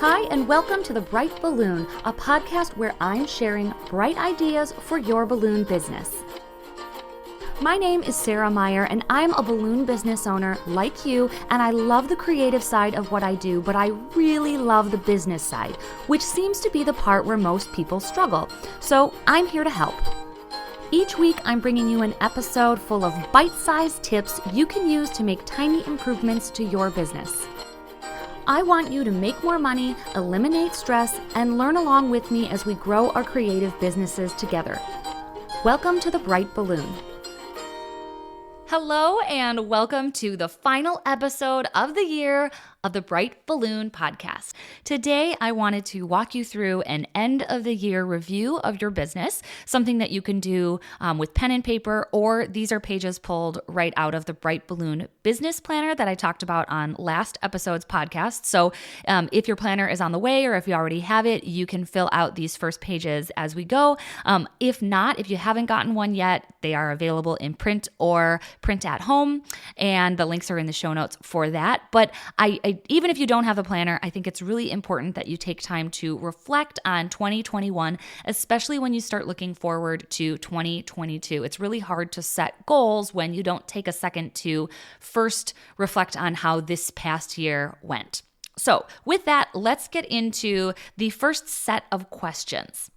Hi, and welcome to The Bright Balloon, a podcast where I'm sharing bright ideas for your balloon business. My name is Sarah Meyer, and I'm a balloon business owner like you, and I love the creative side of what I do, but I really love the business side, which seems to be the part where most people struggle. So I'm here to help. Each week, I'm bringing you an episode full of bite-sized tips you can use to make tiny improvements to your business. I want you to make more money, eliminate stress, and learn along with me as we grow our creative businesses together. Welcome to The Bright Balloon. Hello, and welcome to the final episode of the year of the Bright Balloon podcast. Today, I wanted to walk you through an end of the year review of your business, something that you can do with pen and paper, or these are pages pulled right out of the Bright Balloon business planner that I talked about on last episode's podcast. So if your planner is on the way, or if you already have it, you can fill out these first pages as we go. If not, if you haven't gotten one yet, they are available in print or print at home, and the links are in the show notes for that. But even if you don't have a planner, I think it's really important that you take time to reflect on 2021, especially when you start looking forward to 2022. It's really hard to set goals when you don't take a second to first reflect on how this past year went. So with that, let's get into the first set of questions.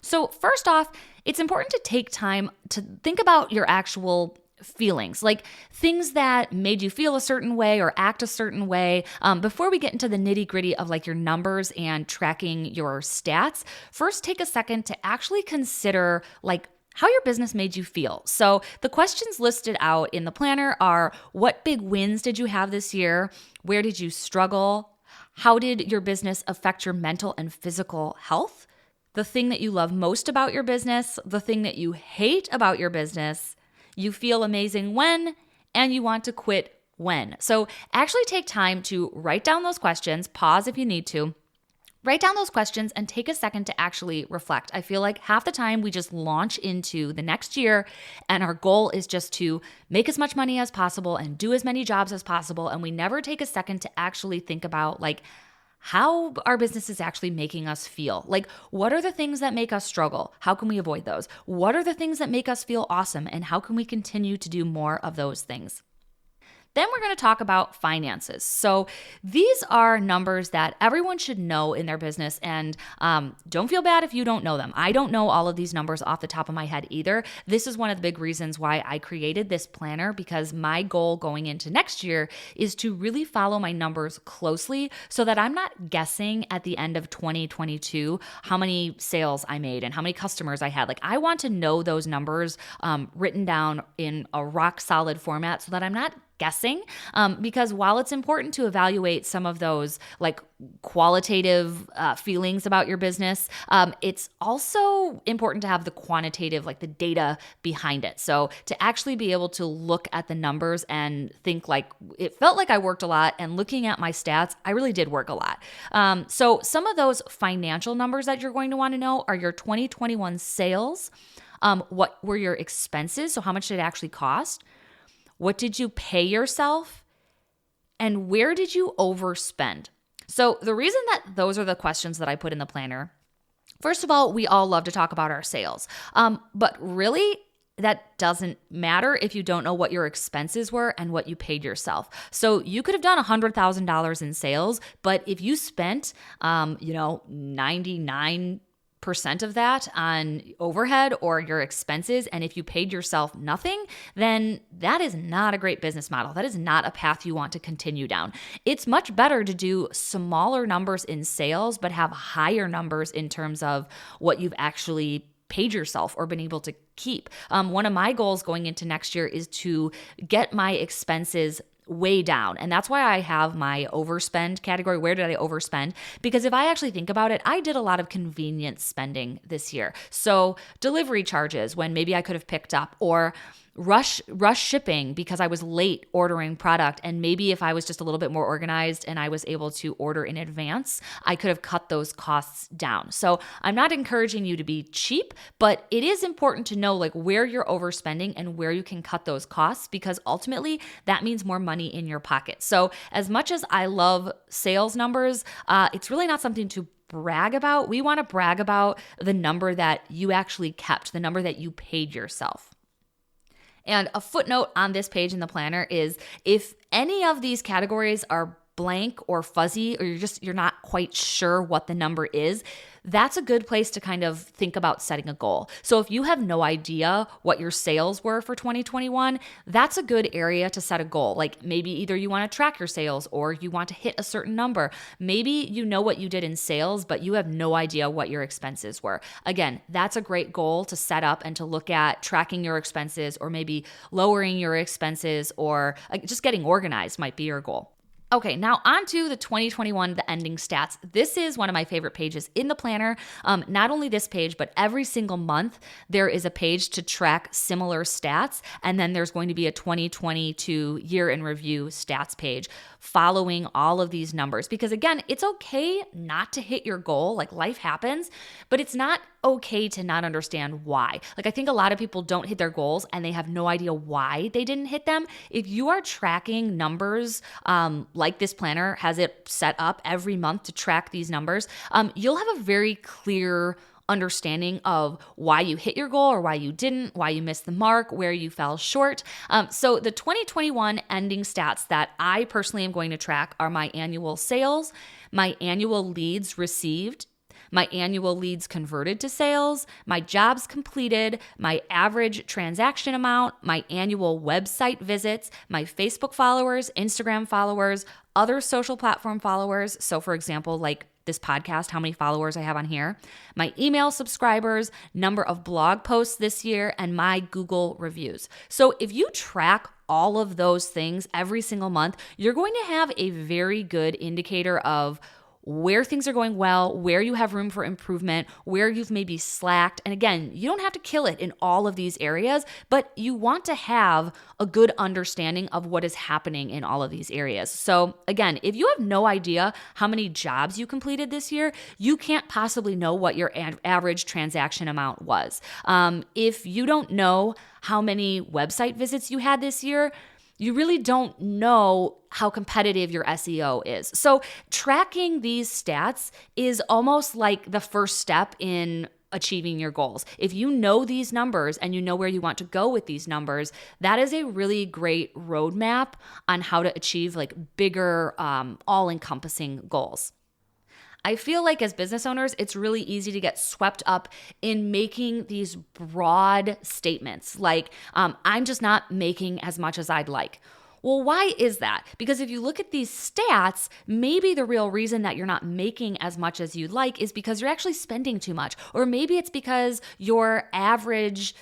So first off, it's important to take time to think about your actual feelings, like things that made you feel a certain way or act a certain way. Before we get into the nitty gritty of like your numbers and tracking your stats, first take a second to actually consider like how your business made you feel. So the questions listed out in the planner are: what big wins did you have this year? Where did you struggle? How did your business affect your mental and physical health? The thing that you love most about your business, the thing that you hate about your business, you feel amazing when, and you want to quit when. So actually take time to write down those questions, pause if you need to, write down those questions and take a second to actually reflect. I feel like half the time we just launch into the next year and our goal is just to make as much money as possible and do as many jobs as possible. And we never take a second to actually think about like how our business is actually making us feel. Like, what are the things that make us struggle? How can we avoid those? What are the things that make us feel awesome? And how can we continue to do more of those things? Then we're going to talk about finances. So these are numbers that everyone should know in their business, and don't feel bad if you don't know them. I don't know all of these numbers off the top of my head either. This is one of the big reasons why I created this planner, because my goal going into next year is to really follow my numbers closely so that I'm not guessing at the end of 2022 how many sales I made and how many customers I had. Like, I want to know those numbers written down in a rock solid format so that I'm not guessing, because while it's important to evaluate some of those like qualitative feelings about your business, it's also important to have the quantitative, like the data behind it. So to actually be able to look at the numbers and think like, it felt like I worked a lot, and looking at my stats, I really did work a lot. So some of those financial numbers that you're going to want to know are your 2021 sales. What were your expenses? So how much did it actually cost? What did you pay yourself? And where did you overspend? So the reason that those are the questions that I put in the planner, first of all, we all love to talk about our sales. But really, that doesn't matter if you don't know what your expenses were and what you paid yourself. So you could have done $100,000 in sales, but if you spent, 99% of that on overhead or your expenses, and if you paid yourself nothing, then that is not a great business model. That is not a path you want to continue down. It's much better to do smaller numbers in sales, but have higher numbers in terms of what you've actually paid yourself or been able to keep. One of my goals going into next year is to get my expenses way down. And that's why I have my overspend category. Where did I overspend? Because if I actually think about it, I did a lot of convenience spending this year. So delivery charges when maybe I could have picked up, or rush shipping because I was late ordering product. And maybe if I was just a little bit more organized and I was able to order in advance, I could have cut those costs down. So I'm not encouraging you to be cheap, but it is important to know like where you're overspending and where you can cut those costs, because ultimately that means more money in your pocket. So as much as I love sales numbers, it's really not something to brag about. We want to brag about the number that you actually kept, the number that you paid yourself. And a footnote on this page in the planner is if any of these categories are blank or fuzzy, or you're not quite sure what the number is, that's a good place to kind of think about setting a goal. So if you have no idea what your sales were for 2021, that's a good area to set a goal. Like maybe either you want to track your sales or you want to hit a certain number. Maybe you know what you did in sales, but you have no idea what your expenses were. Again, that's a great goal to set up and to look at tracking your expenses, or maybe lowering your expenses, or just getting organized might be your goal. Okay, now on to the 2021, the ending stats. This is one of my favorite pages in the planner. Not only this page, but every single month, there is a page to track similar stats. And then there's going to be a 2022 year in review stats page following all of these numbers. Because again, it's okay not to hit your goal, like life happens, but it's not okay to not understand why. Like I think a lot of people don't hit their goals and they have no idea why they didn't hit them. If you are tracking numbers, like this planner has it set up every month to track these numbers, you'll have a very clear understanding of why you hit your goal or why you didn't, why you missed the mark, where you fell short. So the 2021 ending stats that I personally am going to track are my annual sales, my annual leads received, my annual leads converted to sales, my jobs completed, my average transaction amount, my annual website visits, my Facebook followers, Instagram followers, other social platform followers. So for example, like this podcast, how many followers I have on here, my email subscribers, number of blog posts this year, and my Google reviews. So if you track all of those things every single month, you're going to have a very good indicator of where things are going well, where you have room for improvement, where you've maybe slacked. And again, you don't have to kill it in all of these areas, but you want to have a good understanding of what is happening in all of these areas. So again, if you have no idea how many jobs you completed this year, you can't possibly know what your average transaction amount was. If you don't know how many website visits you had this year, you really don't know how competitive your SEO is. So tracking these stats is almost like the first step in achieving your goals. If you know these numbers and you know where you want to go with these numbers, that is a really great roadmap on how to achieve like bigger, all-encompassing goals. I feel like as business owners, it's really easy to get swept up in making these broad statements like, I'm just not making as much as I'd like. Well, why is that? Because if you look at these stats, maybe the real reason that you're not making as much as you'd like is because you're actually spending too much. Or maybe it's because your average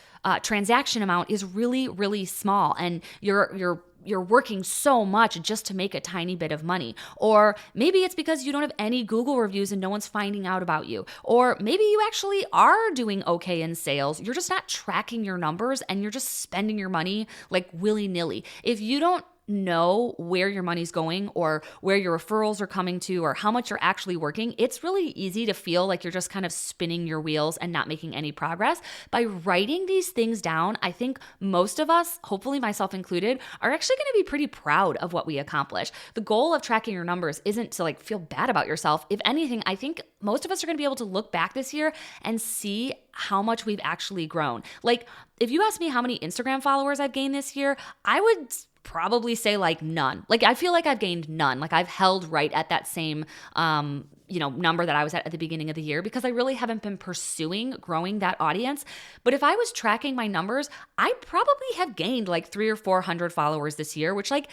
transaction amount is really, really small and you're working so much just to make a tiny bit of money. Or maybe it's because you don't have any Google reviews and no one's finding out about you. Or maybe you actually are doing okay in sales. You're just not tracking your numbers and you're just spending your money like willy-nilly. If you don't know where your money's going or where your referrals are coming to or how much you're actually working, it's really easy to feel like you're just kind of spinning your wheels and not making any progress. By writing these things down, I think most of us, hopefully myself included, are actually going to be pretty proud of what we accomplish. The goal of tracking your numbers isn't to like feel bad about yourself. If anything, I think most of us are going to be able to look back this year and see how much we've actually grown. Like if you ask me how many Instagram followers I've gained this year, I would probably say like none. Like I feel like I've gained none. Like I've held right at that same number that I was at the beginning of the year because I really haven't been pursuing growing that audience. But if I was tracking my numbers, I probably have gained like 300 or 400 followers this year, which like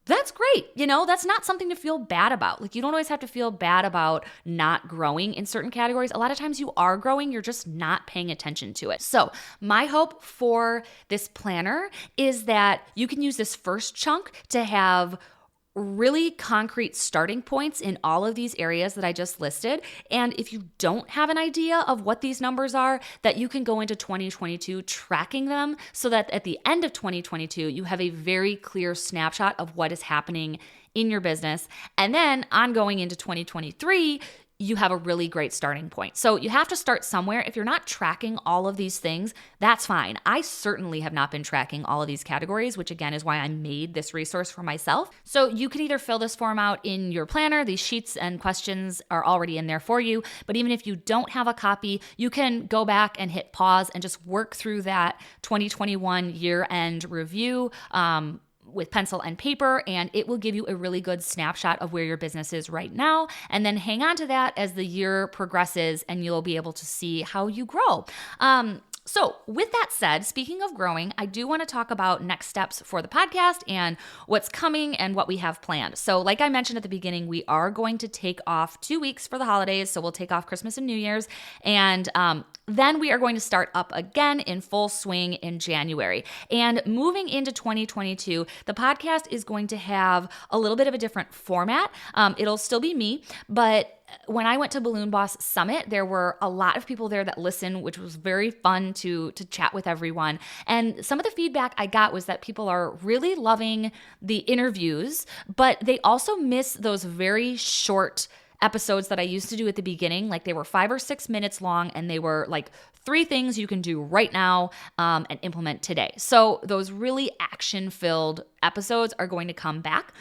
that's great. That's not something to feel bad about. Like you don't always have to feel bad about not growing in certain categories. A lot of times you are growing, you're just not paying attention to it. So my hope for this planner is that you can use this first chunk to have really concrete starting points in all of these areas that I just listed. And if you don't have an idea of what these numbers are, that you can go into 2022 tracking them so that at the end of 2022, you have a very clear snapshot of what is happening in your business. And then ongoing into 2023, you have a really great starting point. So you have to start somewhere. If you're not tracking all of these things, that's fine. I certainly have not been tracking all of these categories, which again is why I made this resource for myself. So you can either fill this form out in your planner. These sheets and questions are already in there for you. But even if you don't have a copy, you can go back and hit pause and just work through that 2021 year-end review with pencil and paper, and it will give you a really good snapshot of where your business is right now. And then hang on to that as the year progresses, and you'll be able to see how you grow. So with that said, speaking of growing, I do want to talk about next steps for the podcast and what's coming and what we have planned. So like I mentioned at the beginning, we are going to take off 2 weeks for the holidays. So we'll take off Christmas and New Year's. And then we are going to start up again in full swing in January. And moving into 2022, the podcast is going to have a little bit of a different format. It'll still be me, but when I went to Balloon Boss Summit, there were a lot of people there that listened, which was very fun to chat with everyone. And some of the feedback I got was that people are really loving the interviews, but they also miss those very short episodes that I used to do at the beginning. Like they were 5 or 6 minutes long, and they were like 3 things you can do right now and implement today. So those really action-filled episodes are going to come back.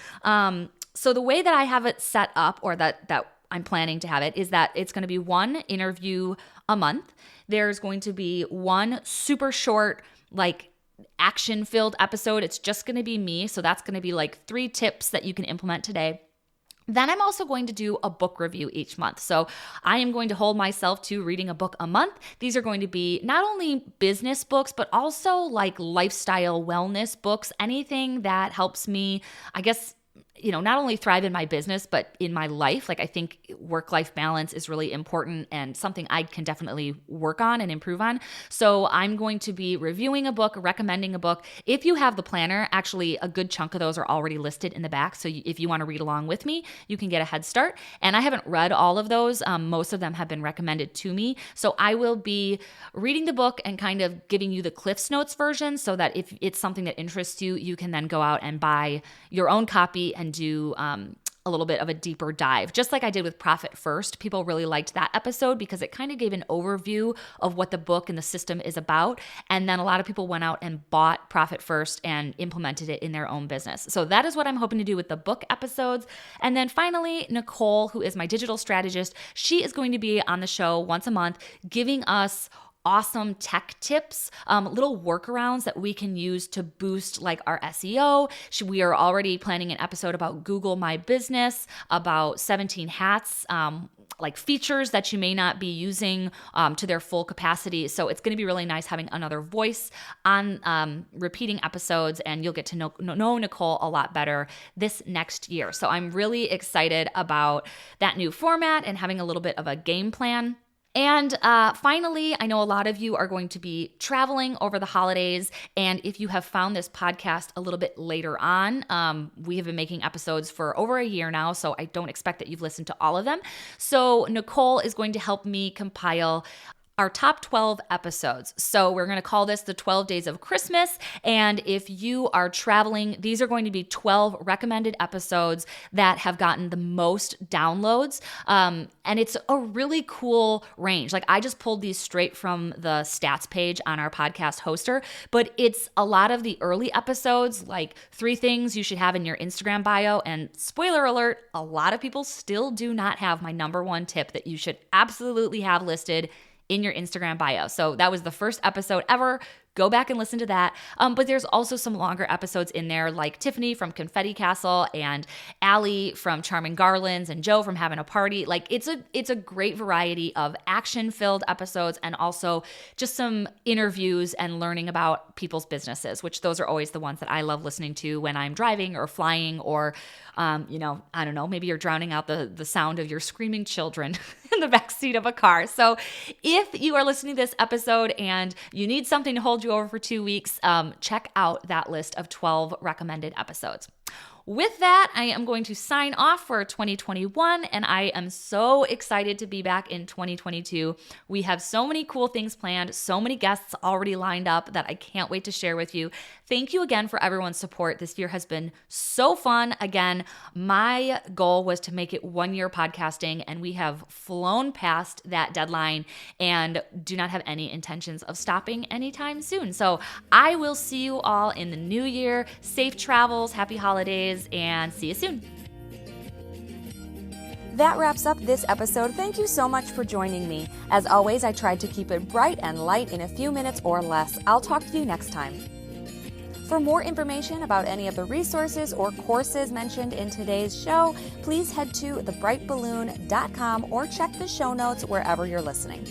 So the way that I have it set up, or that I'm planning to have it, is that it's going to be 1 interview a month. There's going to be 1 super short, like action-filled episode. It's just going to be me. So that's going to be like 3 tips that you can implement today. Then I'm also going to do a book review each month. So I am going to hold myself to reading a book a month. These are going to be not only business books, but also like lifestyle wellness books, anything that helps me, I guess, not only thrive in my business, but in my life. Like I think work-life balance is really important and something I can definitely work on and improve on. So I'm going to be reviewing a book, recommending a book. If you have the planner, actually a good chunk of those are already listed in the back. So if you want to read along with me, you can get a head start. And I haven't read all of those. Most of them have been recommended to me. So I will be reading the book and kind of giving you the Cliff's Notes version so that if it's something that interests you, you can then go out and buy your own copy and do a little bit of a deeper dive. Just like I did with Profit First, people really liked that episode because it kind of gave an overview of what the book and the system is about. And then a lot of people went out and bought Profit First and implemented it in their own business. So that is what I'm hoping to do with the book episodes. And then finally, Nicole, who is my digital strategist, she is going to be on the show once a month, giving us awesome tech tips, little workarounds that we can use to boost like our SEO. We are already planning an episode about Google My Business, about 17 hats, like features that you may not be using to their full capacity. So it's going to be really nice having another voice on repeating episodes, and you'll get to know Nicole a lot better this next year. So I'm really excited about that new format and having a little bit of a game plan. And finally, I know a lot of you are going to be traveling over the holidays. And if you have found this podcast a little bit later on, we have been making episodes for over a year now, so I don't expect that you've listened to all of them. So Nicole is going to help me compile our top 12 episodes. So we're going to call this the 12 Days of Christmas. And if you are traveling, these are going to be 12 recommended episodes that have gotten the most downloads. And it's a really cool range. Like I just pulled these straight from the stats page on our podcast hoster, but it's a lot of the early episodes, like 3 things you should have in your Instagram bio. And spoiler alert, a lot of people still do not have my number 1 tip that you should absolutely have listed in your Instagram bio. So that was the first episode ever. Go back and listen to that. But there's also some longer episodes in there, like Tiffany from Confetti Castle and Allie from Charming Garlands and Joe from Having a Party. Like it's a great variety of action-filled episodes and also just some interviews and learning about people's businesses, which those are always the ones that I love listening to when I'm driving or flying or, I don't know, maybe you're drowning out the sound of your screaming children in the backseat of a car. So if you are listening to this episode and you need something to hold you over for 2 weeks, check out that list of 12 recommended episodes. with that, I am going to sign off for 2021, and I am so excited to be back in 2022. We have so many cool things planned, so many guests already lined up that I can't wait to share with you. Thank you again for everyone's support. This year has been so fun. Again, my goal was to make it 1 year podcasting, and we have flown past that deadline and do not have any intentions of stopping anytime soon. So I will see you all in the new year. Safe travels, happy holidays, and see you soon. That wraps up this episode. Thank you so much for joining me. As always, I tried to keep it bright and light in a few minutes or less. I'll talk to you next time. For more information about any of the resources or courses mentioned in today's show, please head to thebrightballoon.com or check the show notes wherever you're listening.